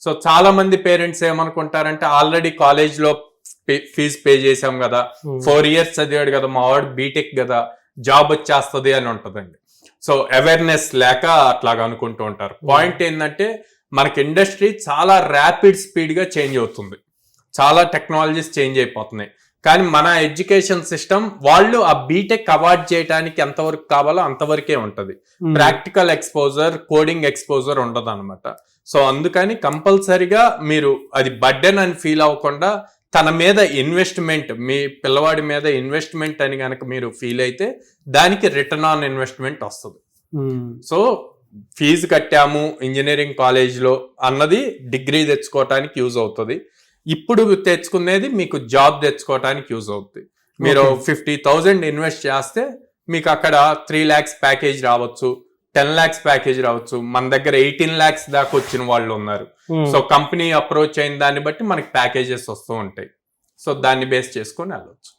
So చాలా మంది parents ఏమనుకుంటారంటే ఆల్రెడీ కాలేజ్ లో ఫీజు పే చేసాం కదా, 4 years చదివాడు కదా మా వాడు, బీటెక్ కదా జాబ్ వచ్చేస్తుంది అని ఉంటుందండి. సో అవేర్నెస్ లేక అట్లాగా అనుకుంటూ ఉంటారు. పాయింట్ ఏంటంటే మనకి ఇండస్ట్రీ చాలా ర్యాపిడ్ స్పీడ్ గా చేంజ్ అవుతుంది, చాలా టెక్నాలజీస్ చేంజ్ అయిపోతున్నాయి. కానీ మన ఎడ్యుకేషన్ సిస్టమ్ వాళ్ళు ఆ బీటెక్ అవాయిడ్ చేయడానికి ఎంతవరకు కావాలో అంతవరకే ఉంటది. ప్రాక్టికల్ ఎక్స్పోజర్, కోడింగ్ ఎక్స్పోజర్ ఉండదు అనమాట. సో అందుకని కంపల్సరిగా మీరు అది బర్డెన్ అని ఫీల్ అవ్వకుండా తన మీద ఇన్వెస్ట్మెంట్, మీ పిల్లవాడి మీద ఇన్వెస్ట్మెంట్ అని కనుక మీరు ఫీల్ అయితే దానికి రిటర్న్ ఆన్ ఇన్వెస్ట్మెంట్ వస్తుంది. సో ఫీజు కట్టాము ఇంజనీరింగ్ కాలేజ్లో అన్నది డిగ్రీ తెచ్చుకోవటానికి యూజ్ అవుతుంది. ఇప్పుడు తెచ్చుకునేది మీకు జాబ్ తెచ్చుకోవటానికి యూజ్ అవుతుంది. మీరు 50,000 ఇన్వెస్ట్ చేస్తే మీకు అక్కడ 3 lakhs ప్యాకేజ్ రావచ్చు, 10 lakhs ప్యాకేజ్ రావచ్చు. మన దగ్గర 18 lakhs దాకా వచ్చిన వాళ్ళు ఉన్నారు. సో కంపెనీ అప్రోచ్ అయిన దాన్ని బట్టి మనకి ప్యాకేజెస్ వస్తూ ఉంటాయి. సో దాన్ని బేస్ చేసుకొని వెళ్ళవచ్చు.